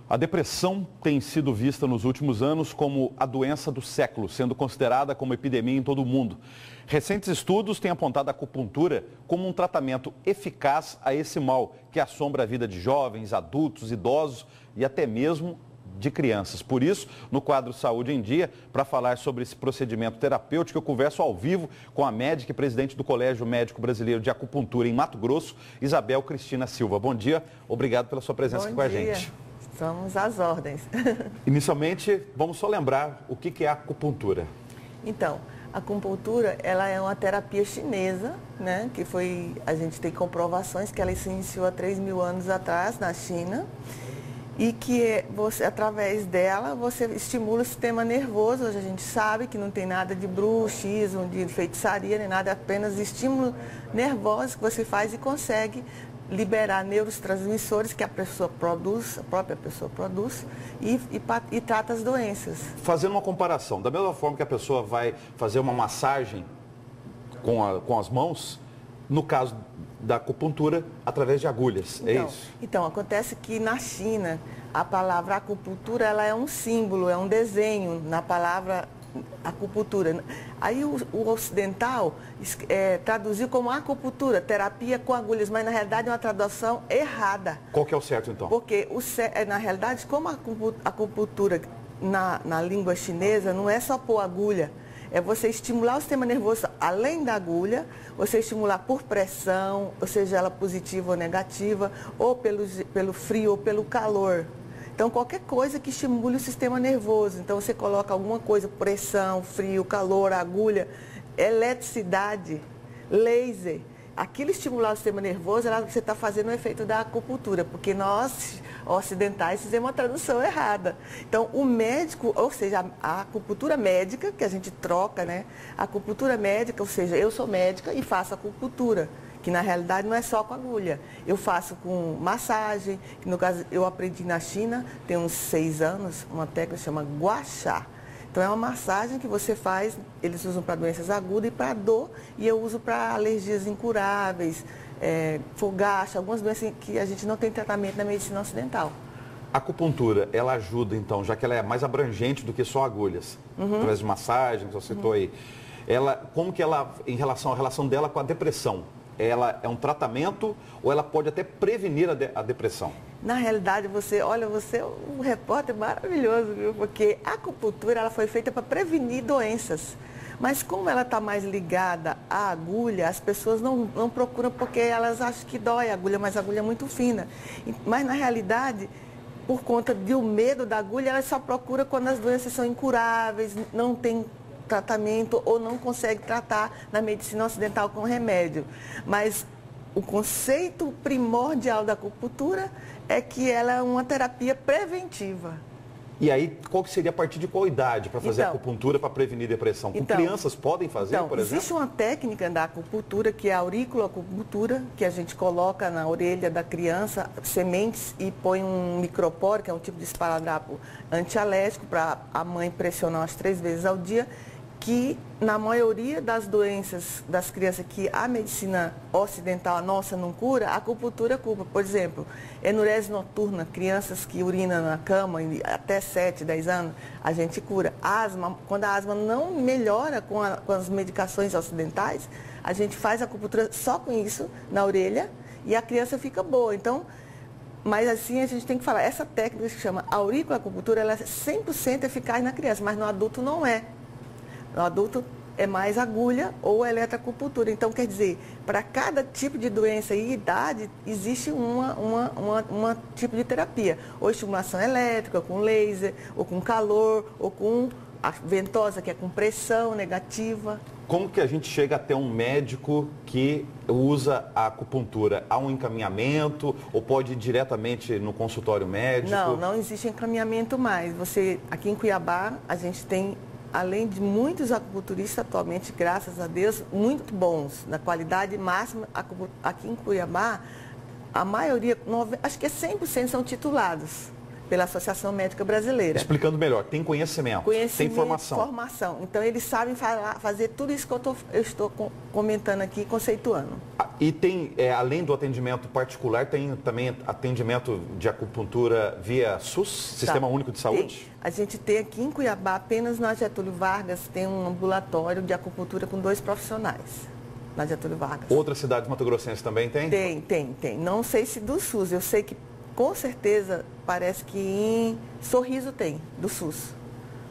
A depressão tem sido vista nos últimos anos como a doença do século, sendo considerada como epidemia em todo o mundo. Recentes estudos têm apontado a acupuntura como um tratamento eficaz a esse mal, que assombra a vida de jovens, adultos, idosos e até mesmo de crianças. Por isso, no quadro Saúde em Dia, para falar sobre esse procedimento terapêutico, eu converso ao vivo com a médica e presidente do Colégio Médico Brasileiro de Acupuntura em Mato Grosso, Isabel Cristina Silva. Bom dia, obrigado pela sua presença aqui com a gente. Estamos às ordens. Inicialmente, vamos só lembrar o que é a acupuntura. Então, a acupuntura, ela é uma terapia chinesa, né? A gente tem comprovações que ela se iniciou há 3.000 anos atrás na China. E que através dela, você estimula o sistema nervoso. Hoje a gente sabe que não tem nada de bruxismo, de feitiçaria, nem nada, apenas estímulo nervoso que você faz e consegue liberar neurotransmissores que a própria pessoa produz e trata as doenças. Fazendo uma comparação, da mesma forma que a pessoa vai fazer uma massagem com as mãos, no caso da acupuntura, através de agulhas, é isso? Então, acontece que na China, a palavra acupuntura, ela é um símbolo, é um desenho na palavra acupuntura. Aí o ocidental traduziu como acupuntura, terapia com agulhas, mas na realidade é uma tradução errada. Qual que é o certo então? Porque na realidade, como a acupuntura na língua chinesa não é só pôr agulha, é você estimular o sistema nervoso além da agulha, você estimular por pressão, ou seja, ela positiva ou negativa, ou pelo frio ou pelo calor. Então, qualquer coisa que estimule o sistema nervoso. Então, você coloca alguma coisa, pressão, frio, calor, agulha, eletricidade, laser. Aquilo estimular o sistema nervoso, você está fazendo o efeito da acupuntura, porque nós, ocidentais, fizemos uma tradução errada. Então, o médico, ou seja, a acupuntura médica, que a gente troca, né? A acupuntura médica, ou seja, eu sou médica e faço acupuntura, que na realidade não é só com agulha. Eu faço com massagem, que no caso eu aprendi na China, tem uns 6 anos, uma técnica que chama Gua Sha. Então é uma massagem que você faz, eles usam para doenças agudas e para dor, e eu uso para alergias incuráveis, fogacho, algumas doenças que a gente não tem tratamento na medicina ocidental. A acupuntura, ela ajuda então, já que ela é mais abrangente do que só agulhas, através de massagem, que você citou aí. Como que ela, em relação à relação dela com a depressão, ela é um tratamento ou ela pode até prevenir a depressão? Na realidade, você é um repórter maravilhoso, viu? Porque a acupuntura ela foi feita para prevenir doenças. Mas como ela está mais ligada à agulha, as pessoas não procuram porque elas acham que dói a agulha, mas a agulha é muito fina. Mas na realidade, por conta do medo da agulha, ela só procura quando as doenças são incuráveis, não tem tratamento ou não consegue tratar na medicina ocidental com remédio. Mas o conceito primordial da acupuntura é que ela é uma terapia preventiva. E aí, qual que seria a partir de qual idade para fazer acupuntura para prevenir depressão? Com crianças podem fazer, por exemplo? Existe uma técnica da acupuntura que é a auriculoacupuntura, que a gente coloca na orelha da criança sementes e põe um microporo, que é um tipo de esparadrapo antialérgico, para a mãe pressionar umas 3 vezes ao dia, que na maioria das doenças das crianças que a medicina ocidental, a nossa, não cura, a acupuntura cura. Por exemplo, enurese noturna, crianças que urinam na cama, até 7, 10 anos, a gente cura. Asma, quando a asma não melhora com as medicações ocidentais, a gente faz a acupuntura só com isso, na orelha, e a criança fica boa. Então, mas assim a gente tem que falar, essa técnica que se chama auriculoacupuntura, ela é 100% eficaz na criança, mas no adulto não é. No adulto é mais agulha ou eletroacupuntura. Então, quer dizer, para cada tipo de doença e idade, existe uma tipo de terapia. Ou estimulação elétrica, com laser, ou com calor, ou com a ventosa, que é com pressão negativa. Como que a gente chega até um médico que usa a acupuntura? Há um encaminhamento ou pode ir diretamente no consultório médico? Não existe encaminhamento mais. Aqui em Cuiabá, a gente tem, além de muitos acupunturistas atualmente, graças a Deus, muito bons, na qualidade máxima. Aqui em Cuiabá, a maioria, acho que 100% são titulados pela Associação Médica Brasileira. Explicando melhor, tem conhecimento, tem formação. Então, eles sabem fazer tudo isso que eu estou comentando aqui, conceituando. E tem, além do atendimento particular, tem também atendimento de acupuntura via SUS, Sistema Único de Saúde? A gente tem aqui em Cuiabá, apenas na Getúlio Vargas, tem um ambulatório de acupuntura com 2 profissionais, na Getúlio Vargas. Outras cidades mato-grossenses também tem? Tem. Não sei se do SUS, eu sei que com certeza parece que em Sorriso tem, do SUS.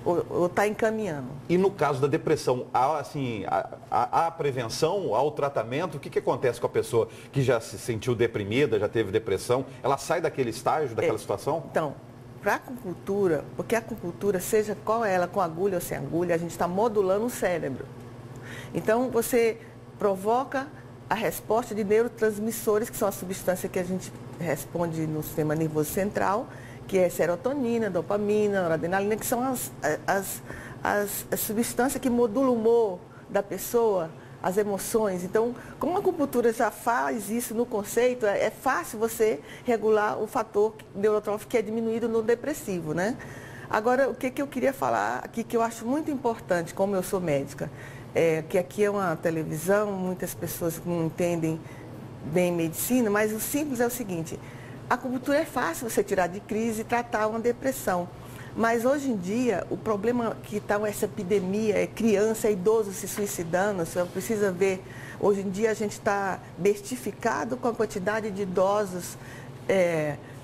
Ou está encaminhando. E no caso da depressão, há prevenção, há o tratamento? O que acontece com a pessoa que já se sentiu deprimida, já teve depressão? Ela sai daquele estágio, daquela situação? Então, para a acupuntura, porque a acupuntura, seja qual é ela, com agulha ou sem agulha, a gente está modulando o cérebro. Então, você provoca a resposta de neurotransmissores, que são as substâncias que a gente responde no sistema nervoso central, que é serotonina, dopamina, noradrenalina, que são as substâncias que modulam o humor da pessoa, as emoções. Então, como a acupuntura já faz isso no conceito, é fácil você regular o fator neurotrófico que é diminuído no depressivo, né? Agora, o que eu queria falar aqui, que eu acho muito importante, como eu sou médica, que aqui é uma televisão, muitas pessoas não entendem bem medicina, mas o simples é o seguinte: a acupuntura é fácil você tirar de crise e tratar uma depressão. Mas hoje em dia, o problema que está essa epidemia é criança, é idoso se suicidando. Você precisa ver, hoje em dia a gente está bestificado com a quantidade de idosos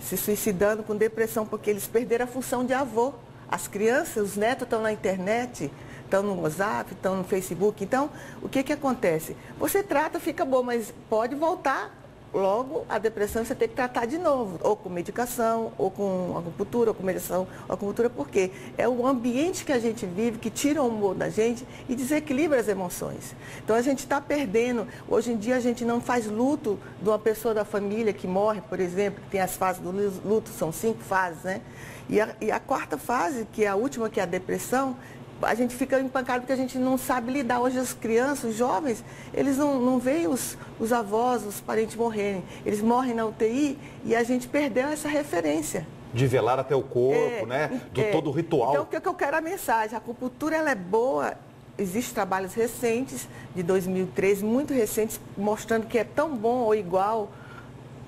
se suicidando com depressão, porque eles perderam a função de avô. As crianças, os netos estão na internet, estão no WhatsApp, estão no Facebook. Então, o que acontece? Você trata, fica bom, mas pode voltar. Logo, a depressão você tem que tratar de novo, ou com medicação, ou com acupuntura, ou com medicação, ou acupuntura, porque é o ambiente que a gente vive, que tira o humor da gente e desequilibra as emoções. Então, a gente está perdendo. Hoje em dia, a gente não faz luto de uma pessoa da família que morre, por exemplo, que tem as fases do luto, são 5 fases, né? E a quarta fase, que é a última, que é a depressão, a gente fica empancado porque a gente não sabe lidar. Hoje as crianças, os jovens, eles não veem os avós, os parentes morrerem. Eles morrem na UTI e a gente perdeu essa referência. De velar até o corpo, né? Todo o ritual. Então, o que eu quero a mensagem? A acupuntura, ela é boa. Existem trabalhos recentes, de 2013, muito recentes, mostrando que é tão bom ou igual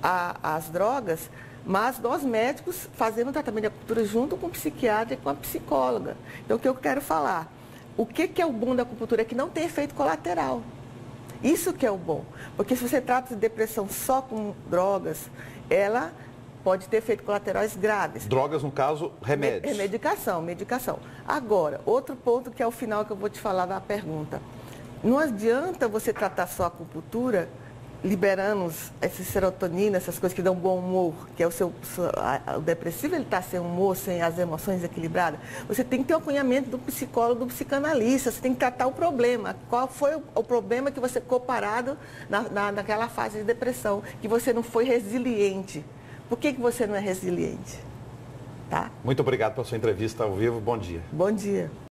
às drogas. Mas nós médicos fazemos o tratamento de acupuntura junto com o psiquiatra e com a psicóloga. Então, o que eu quero falar? O que é o bom da acupuntura? É que não tem efeito colateral. Isso que é o bom. Porque se você trata de depressão só com drogas, ela pode ter efeitos colaterais graves. Drogas, no caso, remédios. Medicação. Agora, outro ponto que é o final que eu vou te falar da pergunta. Não adianta você tratar só a acupuntura liberando essa serotonina, essas coisas que dão bom humor, que é o depressivo, ele está sem humor, sem as emoções equilibradas. Você tem que ter o acompanhamento do psicólogo, do psicanalista, você tem que tratar o problema. Qual foi o problema que você ficou parado naquela fase de depressão, que você não foi resiliente? Por que você não é resiliente? Tá? Muito obrigado pela sua entrevista ao vivo. Bom dia. Bom dia.